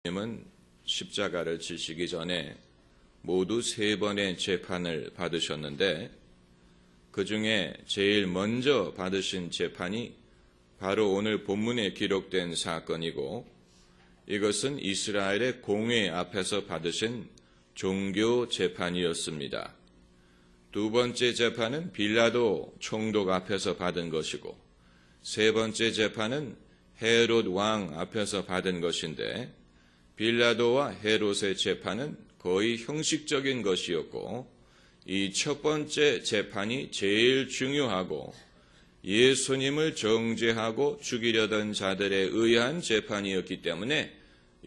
예수님은 십자가를 지시기 전에 모두 3번의 재판을 받으셨는데 그 중에 제일 먼저 받으신 재판이 바로 오늘 본문에 기록된 사건이고, 이것은 이스라엘의 공회 앞에서 받으신 종교 재판이었습니다. 두 번째 재판은 빌라도 총독 앞에서 받은 것이고, 세 번째 재판은 헤롯 왕 앞에서 받은 것인데, 빌라도와 헤롯의 재판은 거의 형식적인 것이었고, 이 첫 번째 재판이 제일 중요하고 예수님을 정죄하고 죽이려던 자들에 의한 재판이었기 때문에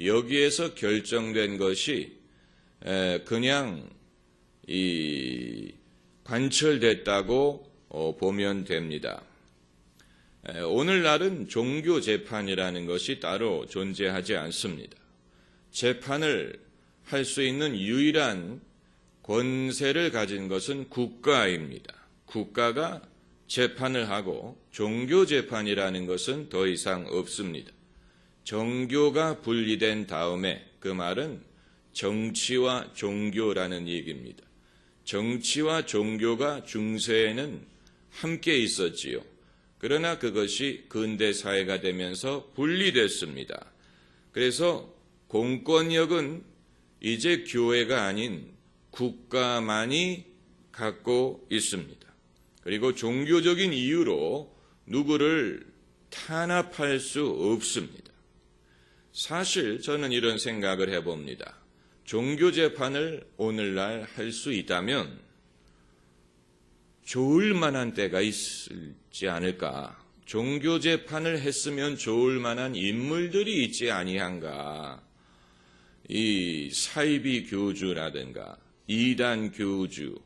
여기에서 결정된 것이 그냥 관철됐다고 보면 됩니다. 오늘날은 종교 재판이라는 것이 따로 존재하지 않습니다. 재판을 할 수 있는 유일한 권세를 가진 것은 국가입니다. 국가가 재판을 하고 종교 재판이라는 것은 더 이상 없습니다. 정교가 분리된 다음에, 그 말은 정치와 종교라는 얘기입니다. 정치와 종교가 중세에는 함께 있었지요. 그러나 그것이 근대 사회가 되면서 분리됐습니다. 그래서 공권력은 이제 교회가 아닌 국가만이 갖고 있습니다. 그리고 종교적인 이유로 누구를 탄압할 수 없습니다. 사실 저는 이런 생각을 해봅니다. 종교 재판을 오늘날 할 수 있다면 좋을 만한 때가 있지 않을까? 종교 재판을 했으면 좋을 만한 인물들이 있지 아니한가? 이 사이비 교주라든가 이단 교주,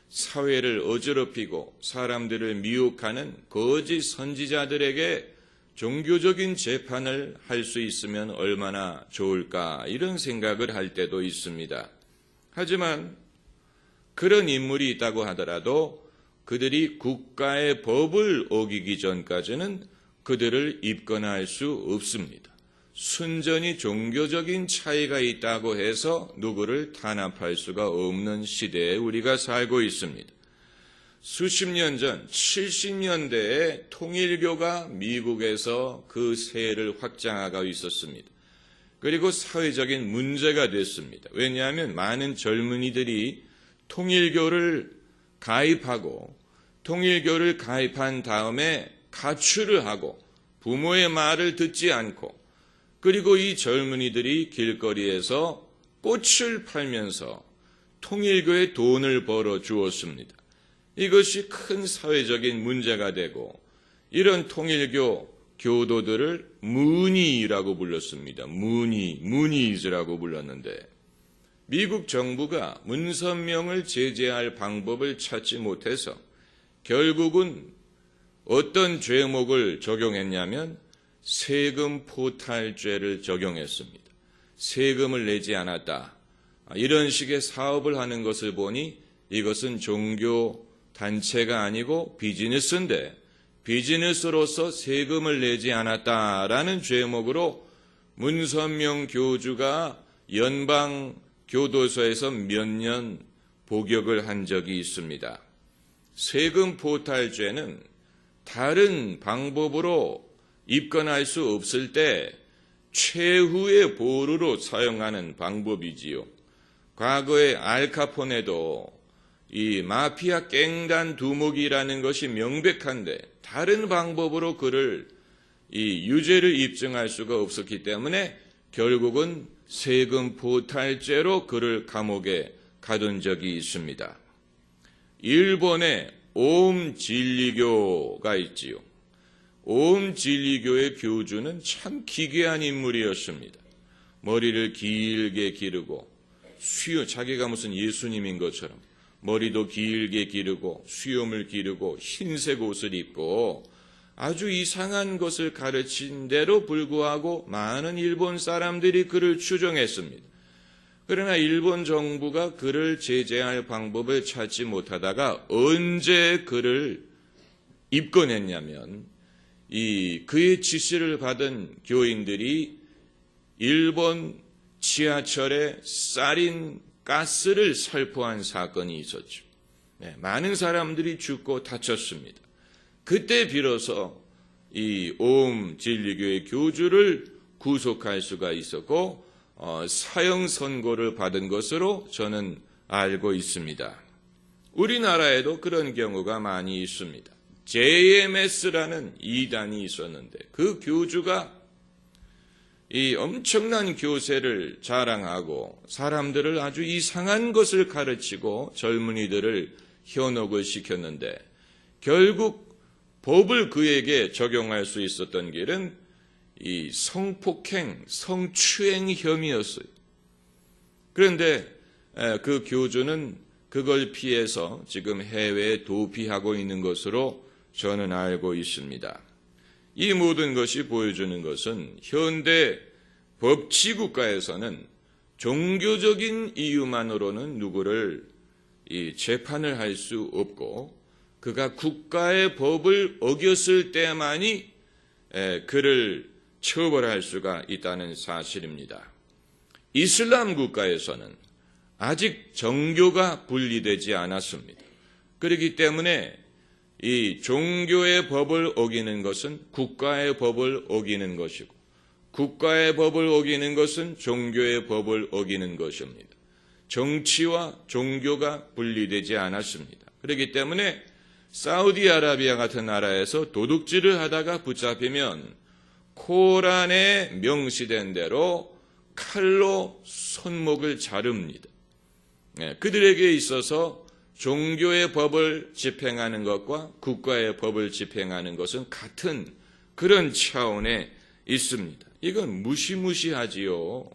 사회를 어지럽히고 사람들을 미혹하는 거짓 선지자들에게 종교적인 재판을 할 수 있으면 얼마나 좋을까, 이런 생각을 할 때도 있습니다. 하지만 그런 인물이 있다고 하더라도 그들이 국가의 법을 어기기 전까지는 그들을 입건할 수 없습니다. 순전히 종교적인 차이가 있다고 해서 누구를 탄압할 수가 없는 시대에 우리가 살고 있습니다. 수십 년 전 70년대에 통일교가 미국에서 그 세를 확장하고 있었습니다. 그리고 사회적인 문제가 됐습니다. 왜냐하면 많은 젊은이들이 통일교를 가입하고 통일교를 가입한 다음에 가출을 하고 부모의 말을 듣지 않고, 그리고 이 젊은이들이 길거리에서 꽃을 팔면서 통일교에 돈을 벌어 주었습니다. 이것이 큰 사회적인 문제가 되고, 이런 통일교 교도들을 무니라고 불렀습니다. 무니즈라고 불렀는데, 미국 정부가 문선명을 제재할 방법을 찾지 못해서 결국은 어떤 죄목을 적용했냐면 세금 포탈죄를 적용했습니다. 세금을 내지 않았다, 이런 식의 사업을 하는 것을 보니 이것은 종교 단체가 아니고 비즈니스인데, 비즈니스로서 세금을 내지 않았다라는 죄목으로 문선명 교주가 연방 교도소에서 몇 년 복역을 한 적이 있습니다. 세금 포탈죄는 다른 방법으로 입건할 수 없을 때 최후의 보루로 사용하는 방법이지요. 과거에 알카포네도 이 마피아 깽단 두목이라는 것이 명백한데 다른 방법으로 그를 이 유죄를 입증할 수가 없었기 때문에 결국은 세금 포탈죄로 그를 감옥에 가둔 적이 있습니다. 일본에 옴진리교가 있지요. 옴진리교의 교주는 참 기괴한 인물이었습니다. 머리를 길게 기르고 자기가 무슨 예수님인 것처럼 머리도 길게 기르고 수염을 기르고 흰색 옷을 입고 아주 이상한 것을 가르친 데로 불구하고 많은 일본 사람들이 그를 추종했습니다. 그러나 일본 정부가 그를 제재할 방법을 찾지 못하다가 언제 그를 입건했냐면, 그의 지시를 받은 교인들이 일본 지하철에 살인 가스를 살포한 사건이 있었죠. 많은 사람들이 죽고 다쳤습니다. 그때 비로소 이 오음 진리교회 교주를 구속할 수가 있었고 사형 선고를 받은 것으로 저는 알고 있습니다. 우리나라에도 그런 경우가 많이 있습니다. JMS라는 이단이 있었는데 그 교주가 이 엄청난 교세를 자랑하고 사람들을 아주 이상한 것을 가르치고 젊은이들을 현혹을 시켰는데 결국 법을 그에게 적용할 수 있었던 길은 이 성폭행, 성추행 혐의였어요. 그런데 그 교주는 그걸 피해서 지금 해외에 도피하고 있는 것으로 저는 알고 있습니다. 이 모든 것이 보여주는 것은 현대 법치국가에서는 종교적인 이유만으로는 누구를 재판을 할 수 없고 그가 국가의 법을 어겼을 때만이 그를 처벌할 수가 있다는 사실입니다. 이슬람 국가에서는 아직 정교가 분리되지 않았습니다. 그렇기 때문에 이 종교의 법을 어기는 것은 국가의 법을 어기는 것이고 국가의 법을 어기는 것은 종교의 법을 어기는 것입니다. 정치와 종교가 분리되지 않았습니다. 그렇기 때문에 사우디아라비아 같은 나라에서 도둑질을 하다가 붙잡히면 코란에 명시된 대로 칼로 손목을 자릅니다. 그들에게 있어서 종교의 법을 집행하는 것과 국가의 법을 집행하는 것은 같은 그런 차원에 있습니다. 이건 무시무시하지요.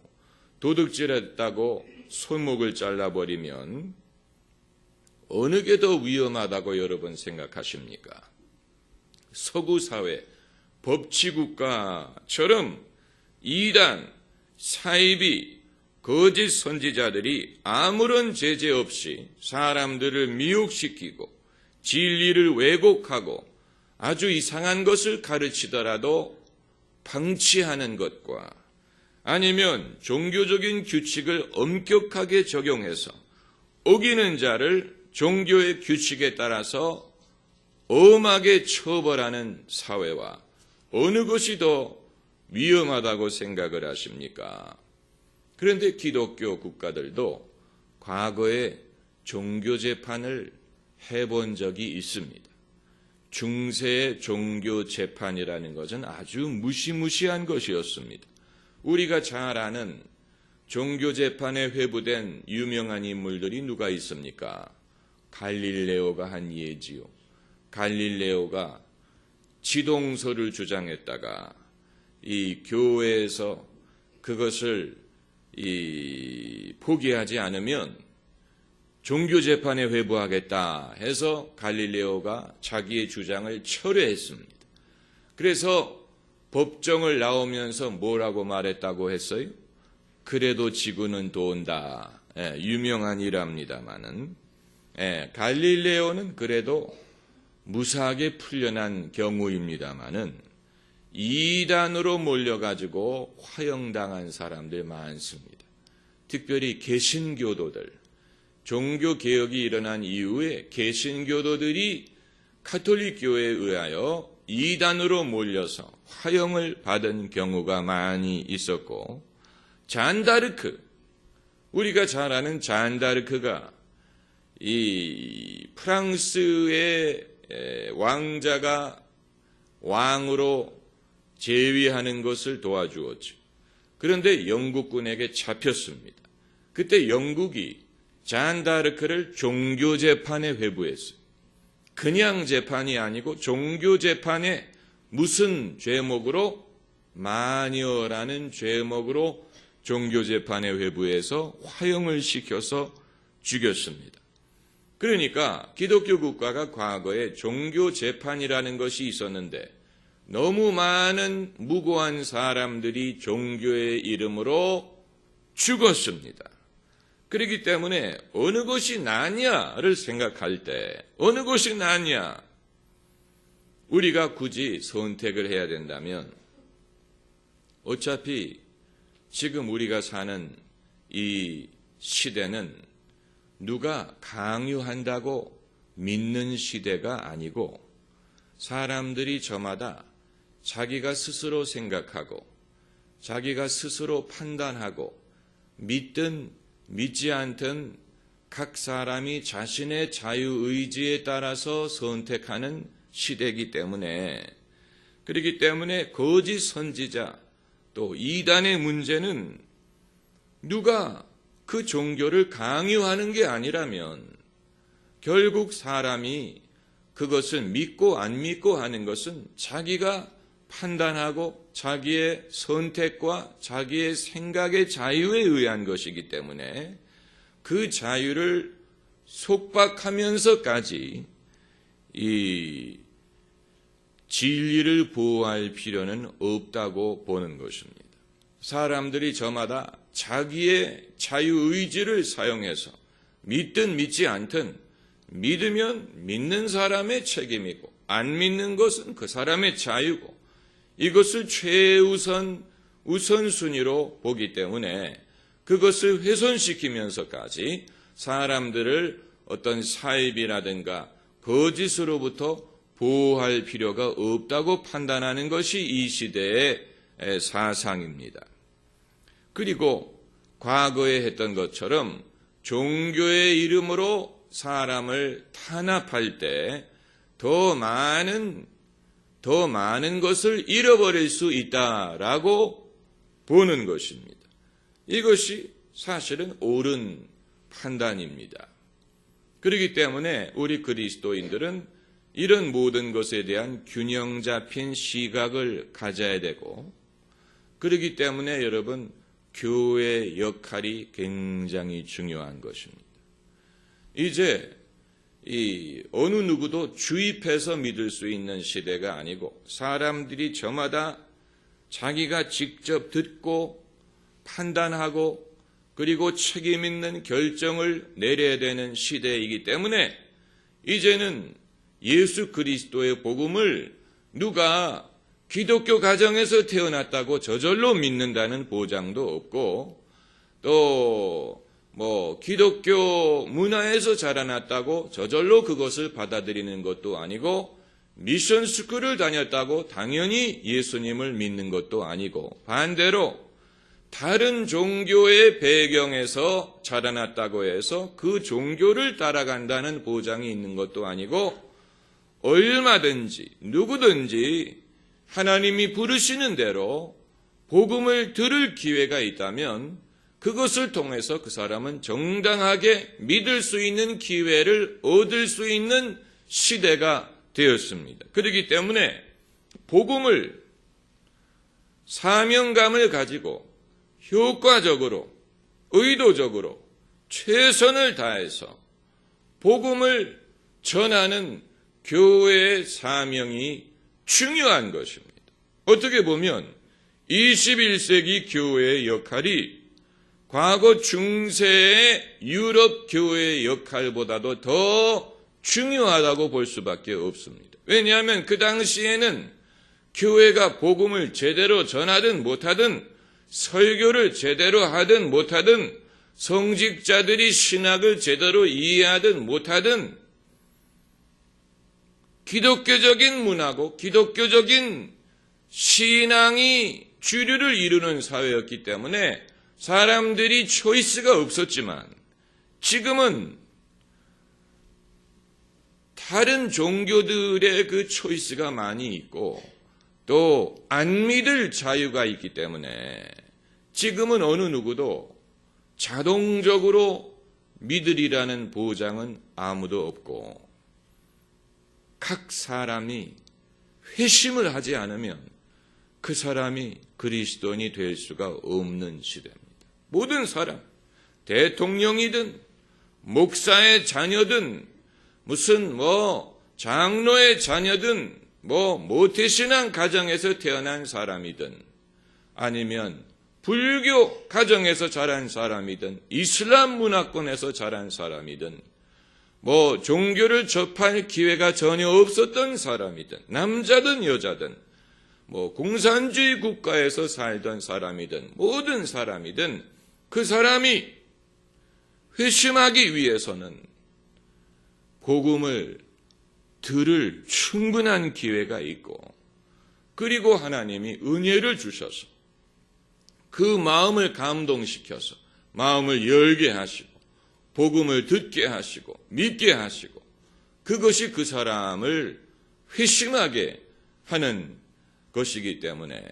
도둑질했다고 손목을 잘라버리면 어느 게 더 위험하다고 여러분 생각하십니까? 서구 사회, 법치국가처럼 이단, 사이비, 거짓 선지자들이 아무런 제재 없이 사람들을 미혹시키고 진리를 왜곡하고 아주 이상한 것을 가르치더라도 방치하는 것과 아니면 종교적인 규칙을 엄격하게 적용해서 어기는 자를 종교의 규칙에 따라서 엄하게 처벌하는 사회와 어느 것이 더 위험하다고 생각을 하십니까? 그런데 기독교 국가들도 과거에 종교재판을 해본 적이 있습니다. 중세 종교재판이라는 것은 아주 무시무시한 것이었습니다. 우리가 잘 아는 종교재판에 회부된 유명한 인물들이 누가 있습니까? 갈릴레오가 한 예지요. 갈릴레오가 지동설을 주장했다가 이 교회에서 그것을 포기하지 않으면 종교재판에 회부하겠다 해서 갈릴레오가 자기의 주장을 철회했습니다. 그래서 법정을 나오면서 뭐라고 말했다고 했어요? 그래도 지구는 돈다. 유명한 일합니다마는 갈릴레오는 그래도 무사하게 풀려난 경우입니다마는 이단으로 몰려가지고 화형당한 사람들 많습니다. 특별히 개신교도들, 종교개혁이 일어난 이후에 개신교도들이 가톨릭교회에 의하여 이단으로 몰려서 화형을 받은 경우가 많이 있었고 잔다르크, 우리가 잘 아는 잔다르크가 이 프랑스의 왕자가 왕으로 재위하는 것을 도와주었죠. 그런데 영국군에게 잡혔습니다. 그때 영국이 잔다르크를 종교재판에 회부했어요. 그냥 재판이 아니고 종교재판에 무슨 죄목으로? 마녀라는 죄목으로 종교재판에 회부해서 화형을 시켜서 죽였습니다. 그러니까 기독교 국가가 과거에 종교재판이라는 것이 있었는데 너무 많은 무고한 사람들이 종교의 이름으로 죽었습니다. 그렇기 때문에 어느 것이 낫냐를 생각할 때 어느 것이 낫냐? 우리가 굳이 선택을 해야 된다면 어차피 지금 우리가 사는 이 시대는 누가 강요한다고 믿는 시대가 아니고 사람들이 저마다 자기가 스스로 생각하고 자기가 스스로 판단하고 믿든 믿지 않든 각 사람이 자신의 자유의지에 따라서 선택하는 시대이기 때문에, 그렇기 때문에 거짓 선지자 또 이단의 문제는 누가 그 종교를 강요하는 게 아니라면 결국 사람이 그것을 믿고 안 믿고 하는 것은 자기가 판단하고 자기의 선택과 자기의 생각의 자유에 의한 것이기 때문에 그 자유를 속박하면서까지 이 진리를 보호할 필요는 없다고 보는 것입니다. 사람들이 저마다 자기의 자유의지를 사용해서 믿든 믿지 않든 믿으면 믿는 사람의 책임이고 안 믿는 것은 그 사람의 자유고 이것을 우선순위로 보기 때문에 그것을 훼손시키면서까지 사람들을 어떤 사입이라든가 거짓으로부터 보호할 필요가 없다고 판단하는 것이 이 시대의 사상입니다. 그리고 과거에 했던 것처럼 종교의 이름으로 사람을 탄압할 때 더 많은 것을 잃어버릴 수 있다라고 보는 것입니다. 이것이 사실은 옳은 판단입니다. 그렇기 때문에 우리 그리스도인들은 이런 모든 것에 대한 균형 잡힌 시각을 가져야 되고, 그렇기 때문에 여러분 교회의 역할이 굉장히 중요한 것입니다. 이제 이 어느 누구도 주입해서 믿을 수 있는 시대가 아니고 사람들이 저마다 자기가 직접 듣고 판단하고 그리고 책임 있는 결정을 내려야 되는 시대이기 때문에 이제는 예수 그리스도의 복음을 누가 기독교 가정에서 태어났다고 저절로 믿는다는 보장도 없고 또 기독교 문화에서 자라났다고 저절로 그것을 받아들이는 것도 아니고 미션 스쿨을 다녔다고 당연히 예수님을 믿는 것도 아니고 반대로 다른 종교의 배경에서 자라났다고 해서 그 종교를 따라간다는 보장이 있는 것도 아니고 얼마든지 누구든지 하나님이 부르시는 대로 복음을 들을 기회가 있다면 그것을 통해서 그 사람은 정당하게 믿을 수 있는 기회를 얻을 수 있는 시대가 되었습니다. 그렇기 때문에 복음을 사명감을 가지고 효과적으로 의도적으로 최선을 다해서 복음을 전하는 교회의 사명이 중요한 것입니다. 어떻게 보면 21세기 교회의 역할이 과거 중세의 유럽 교회의 역할보다도 더 중요하다고 볼 수밖에 없습니다. 왜냐하면 그 당시에는 교회가 복음을 제대로 전하든 못하든 설교를 제대로 하든 못하든 성직자들이 신학을 제대로 이해하든 못하든 기독교적인 문화고 기독교적인 신앙이 주류를 이루는 사회였기 때문에 사람들이 초이스가 없었지만 지금은 다른 종교들의 그 초이스가 많이 있고 또 안 믿을 자유가 있기 때문에 지금은 어느 누구도 자동적으로 믿으리라는 보장은 아무도 없고 각 사람이 회심을 하지 않으면 그 사람이 그리스도인이 될 수가 없는 시대입니다. 모든 사람, 대통령이든 목사의 자녀든 무슨 장로의 자녀든 모태신앙 가정에서 태어난 사람이든 아니면 불교 가정에서 자란 사람이든 이슬람 문화권에서 자란 사람이든 종교를 접할 기회가 전혀 없었던 사람이든 남자든 여자든 공산주의 국가에서 살던 사람이든 모든 사람이든 그 사람이 회심하기 위해서는 복음을 들을 충분한 기회가 있고, 그리고 하나님이 은혜를 주셔서 그 마음을 감동시켜서 마음을 열게 하시고 복음을 듣게 하시고 믿게 하시고, 그것이 그 사람을 회심하게 하는 것이기 때문에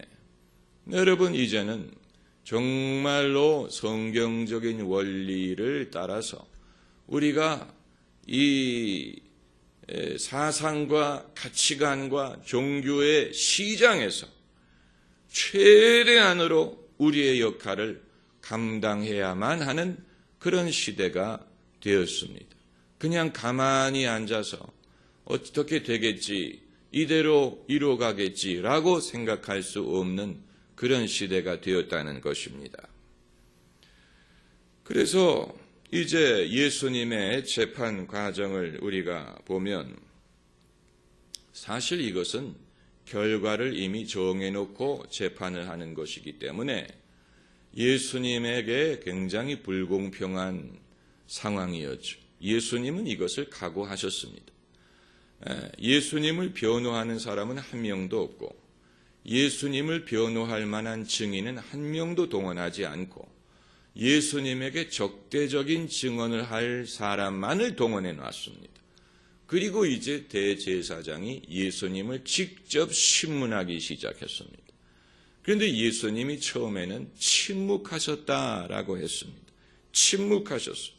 여러분, 이제는 정말로 성경적인 원리를 따라서 우리가 이 사상과 가치관과 종교의 시장에서 최대한으로 우리의 역할을 감당해야만 하는 그런 시대가 되었습니다. 그냥 가만히 앉아서 어떻게 되겠지, 이대로 이루어가겠지라고 생각할 수 없는 그런 시대가 되었다는 것입니다. 그래서 이제 예수님의 재판 과정을 우리가 보면 사실 이것은 결과를 이미 정해놓고 재판을 하는 것이기 때문에 예수님에게 굉장히 불공평한 상황이었죠. 예수님은 이것을 각오하셨습니다. 예수님을 변호하는 사람은 한 명도 없고 예수님을 변호할 만한 증인은 한 명도 동원하지 않고 예수님에게 적대적인 증언을 할 사람만을 동원해 놨습니다. 그리고 이제 대제사장이 예수님을 직접 신문하기 시작했습니다. 그런데 예수님이 처음에는 침묵하셨다라고 했습니다. 침묵하셨어요.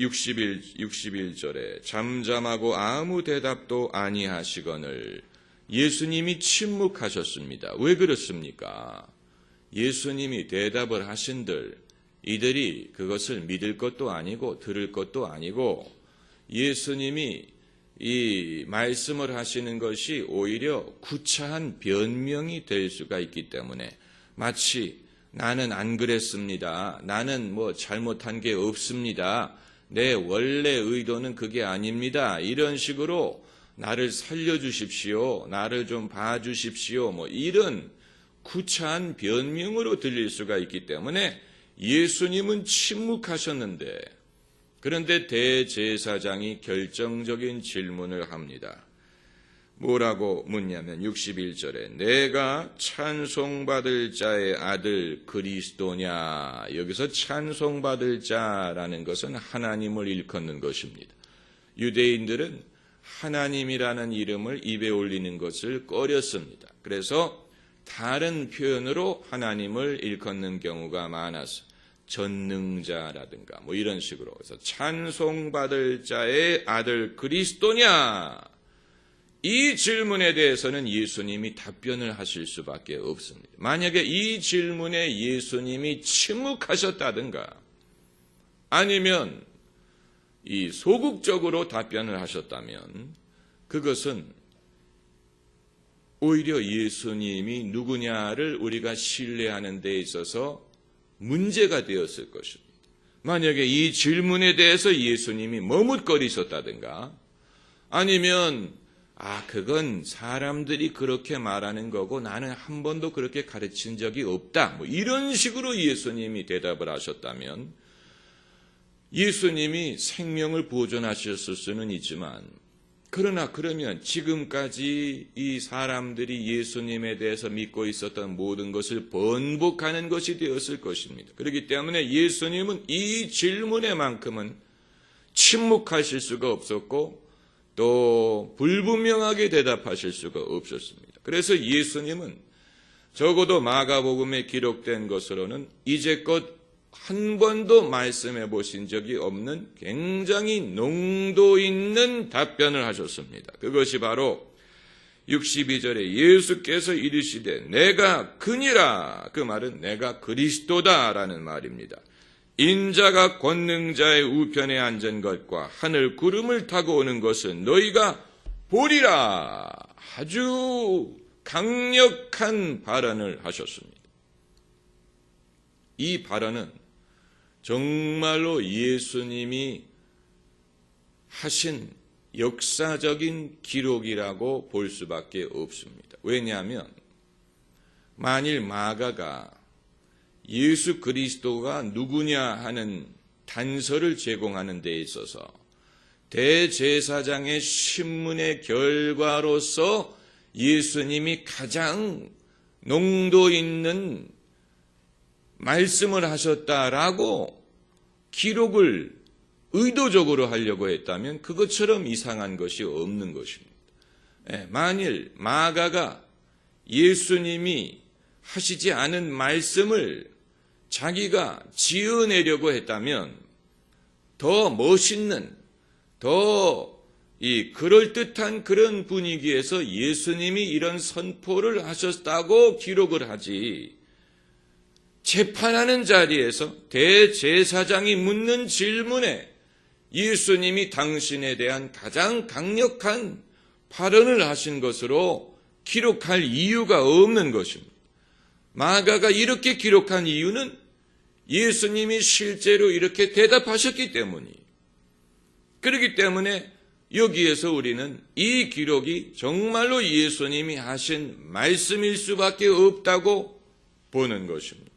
61절에 잠잠하고 아무 대답도 아니하시거늘 예수님이 침묵하셨습니다. 왜 그렇습니까? 예수님이 대답을 하신들 이들이 그것을 믿을 것도 아니고 들을 것도 아니고, 예수님이 이 말씀을 하시는 것이 오히려 구차한 변명이 될 수가 있기 때문에 마치 나는 안 그랬습니다. 나는 뭐 잘못한 게 없습니다. 내 원래 의도는 그게 아닙니다. 이런 식으로 나를 살려주십시오. 나를 좀 봐주십시오. 뭐 이런 구차한 변명으로 들릴 수가 있기 때문에 예수님은 침묵하셨는데, 그런데 대제사장이 결정적인 질문을 합니다. 뭐라고 묻냐면 61절에 내가 찬송받을 자의 아들 그리스도냐. 여기서 찬송받을 자라는 것은 하나님을 일컫는 것입니다. 유대인들은 하나님이라는 이름을 입에 올리는 것을 꺼렸습니다. 그래서 다른 표현으로 하나님을 일컫는 경우가 많아서 전능자라든가 뭐 이런 식으로, 그래서 찬송받을 자의 아들 그리스도냐, 이 질문에 대해서는 예수님이 답변을 하실 수밖에 없습니다. 만약에 이 질문에 예수님이 침묵하셨다든가 아니면 이 소극적으로 답변을 하셨다면 그것은 오히려 예수님이 누구냐를 우리가 신뢰하는 데 있어서 문제가 되었을 것입니다. 만약에 이 질문에 대해서 예수님이 머뭇거리셨다든가 아니면 그건 사람들이 그렇게 말하는 거고 나는 한 번도 그렇게 가르친 적이 없다, 뭐 이런 식으로 예수님이 대답을 하셨다면 예수님이 생명을 보존하셨을 수는 있지만, 그러나 그러면 지금까지 이 사람들이 예수님에 대해서 믿고 있었던 모든 것을 번복하는 것이 되었을 것입니다. 그렇기 때문에 예수님은 이 질문에만큼은 침묵하실 수가 없었고 또 불분명하게 대답하실 수가 없었습니다. 그래서 예수님은 적어도 마가복음에 기록된 것으로는 이제껏 한 번도 말씀해 보신 적이 없는 굉장히 농도 있는 답변을 하셨습니다. 그것이 바로 62절에 예수께서 이르시되 내가 그니라, 그 말은 내가 그리스도다라는 말입니다. 인자가 권능자의 우편에 앉은 것과 하늘 구름을 타고 오는 것은 너희가 보리라. 아주 강력한 발언을 하셨습니다. 이 발언은 정말로 예수님이 하신 역사적인 기록이라고 볼 수밖에 없습니다. 왜냐하면 만일 마가가 예수 그리스도가 누구냐 하는 단서를 제공하는 데 있어서 대제사장의 신문의 결과로서 예수님이 가장 농도 있는 말씀을 하셨다라고 기록을 의도적으로 하려고 했다면 그것처럼 이상한 것이 없는 것입니다. 만일 마가가 예수님이 하시지 않은 말씀을 자기가 지어내려고 했다면 더 멋있는, 더 그럴듯한 그런 분위기에서 예수님이 이런 선포를 하셨다고 기록을 하지, 재판하는 자리에서 대제사장이 묻는 질문에 예수님이 당신에 대한 가장 강력한 발언을 하신 것으로 기록할 이유가 없는 것입니다. 마가가 이렇게 기록한 이유는 예수님이 실제로 이렇게 대답하셨기 때문이에요. 그렇기 때문에 여기에서 우리는 이 기록이 정말로 예수님이 하신 말씀일 수밖에 없다고 보는 것입니다.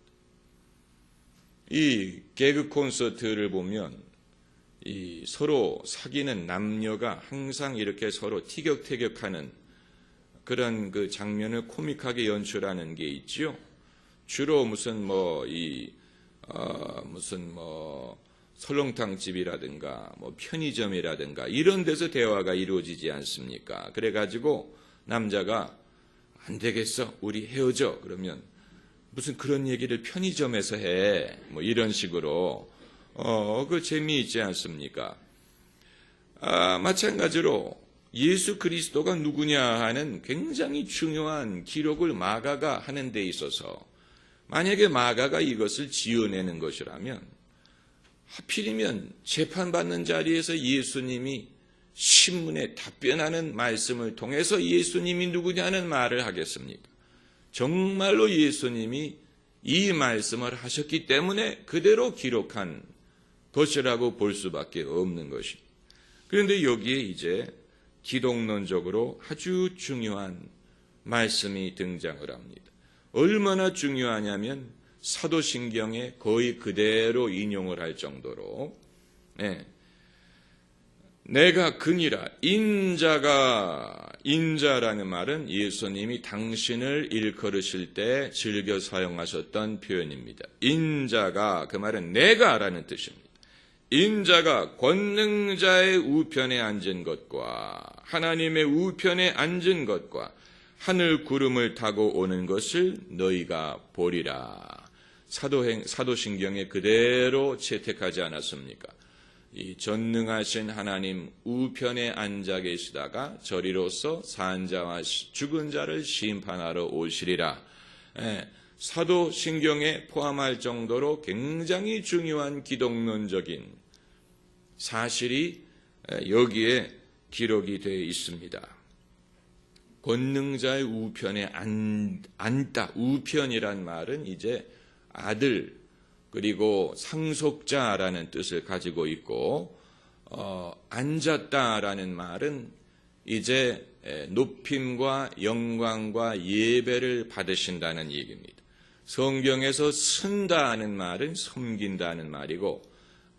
이 개그 콘서트를 보면 이 서로 사귀는 남녀가 항상 이렇게 서로 티격태격하는 그런 그 장면을 코믹하게 연출하는 게 있지요. 주로 무슨 설렁탕 집이라든가 편의점이라든가 이런 데서 대화가 이루어지지 않습니까? 그래가지고 남자가 안 되겠어, 우리 헤어져. 그러면 무슨 그런 얘기를 편의점에서 해. 이런 식으로 그 재미있지 않습니까? 마찬가지로 예수 그리스도가 누구냐 하는 굉장히 중요한 기록을 마가가 하는 데 있어서 만약에 마가가 이것을 지어내는 것이라면 하필이면 재판받는 자리에서 예수님이 신문에 답변하는 말씀을 통해서 예수님이 누구냐는 말을 하겠습니까? 정말로 예수님이 이 말씀을 하셨기 때문에 그대로 기록한 것이라고 볼 수밖에 없는 것입니다. 그런데 여기에 이제 기독론적으로 아주 중요한 말씀이 등장을 합니다. 얼마나 중요하냐면 사도신경에 거의 그대로 인용을 할 정도로 내가 그니라, 인자라는 말은 예수님이 당신을 일컬으실 때 즐겨 사용하셨던 표현입니다. 인자가, 그 말은 내가라는 뜻입니다. 인자가 권능자의 우편에 앉은 것과 하나님의 우편에 앉은 것과 하늘 구름을 타고 오는 것을 너희가 보리라. 사도신경에 그대로 채택하지 않았습니까? 이 전능하신 하나님 우편에 앉아 계시다가 저리로서 산 자와 죽은 자를 심판하러 오시리라. 사도신경에 포함할 정도로 굉장히 중요한 기독론적인 사실이 여기에 기록이 되어 있습니다. 권능자의 우편에 앉다. 우편이란 말은 이제 아들 그리고 상속자라는 뜻을 가지고 있고 앉았다라는 말은 이제 높임과 영광과 예배를 받으신다는 얘기입니다. 성경에서 쓴다는 말은 섬긴다는 말이고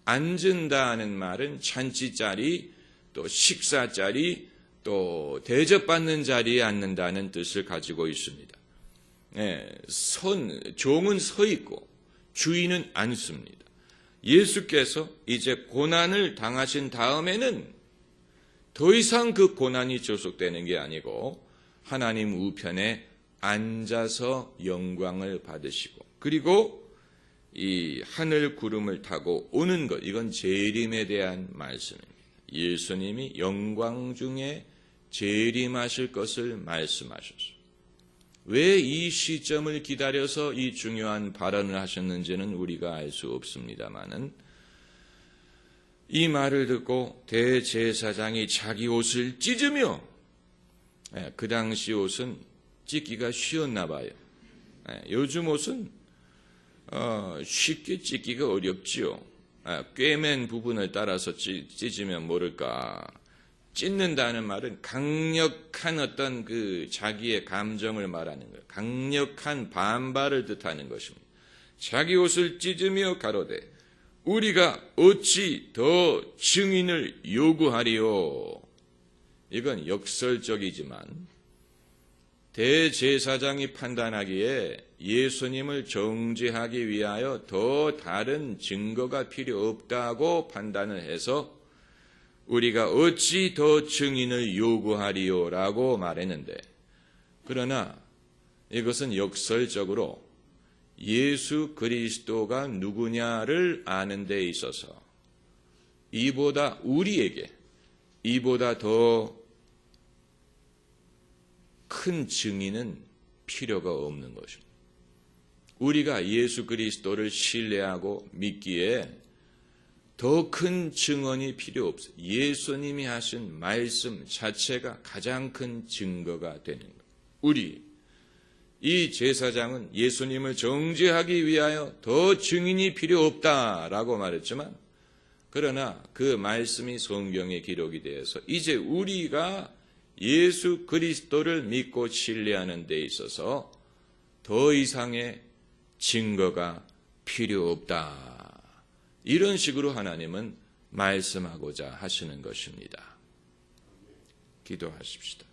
앉은다는 말은 잔치자리 또 식사자리 또 대접받는 자리에 앉는다는 뜻을 가지고 있습니다. 종은 서 있고 주인은 앉습니다. 예수께서 이제 고난을 당하신 다음에는 더 이상 그 고난이 지속되는 게 아니고 하나님 우편에 앉아서 영광을 받으시고 그리고 이 하늘 구름을 타고 오는 것, 이건 재림에 대한 말씀입니다. 예수님이 영광 중에 재림하실 것을 말씀하셨습니다. 왜 이 시점을 기다려서 이 중요한 발언을 하셨는지는 우리가 알 수 없습니다마는 이 말을 듣고 대제사장이 자기 옷을 찢으며 그 당시 옷은 찢기가 쉬웠나 봐요. 요즘 옷은 쉽게 찢기가 어렵지요. 꿰맨 부분을 따라서 찢으면 모를까 찢는다는 말은 강력한 어떤 그 자기의 감정을 말하는 거예요. 강력한 반발을 뜻하는 것입니다. 자기 옷을 찢으며 가로되 우리가 어찌 더 증인을 요구하리요. 이건 역설적이지만 대제사장이 판단하기에 예수님을 정죄하기 위하여 더 다른 증거가 필요 없다고 판단을 해서 우리가 어찌 더 증인을 요구하리요라고 말했는데, 그러나 이것은 역설적으로 예수 그리스도가 누구냐를 아는 데 있어서 우리에게 이보다 더 큰 증인은 필요가 없는 것입니다. 우리가 예수 그리스도를 신뢰하고 믿기에 더 큰 증언이 필요 없어요. 예수님이 하신 말씀 자체가 가장 큰 증거가 되는 거예요. 이 제사장은 예수님을 정죄하기 위하여 더 증인이 필요 없다라고 말했지만, 그러나 그 말씀이 성경에 기록이 되어서 이제 우리가 예수 그리스도를 믿고 신뢰하는 데 있어서 더 이상의 증거가 필요 없다. 이런 식으로 하나님은 말씀하고자 하시는 것입니다. 기도하십시다.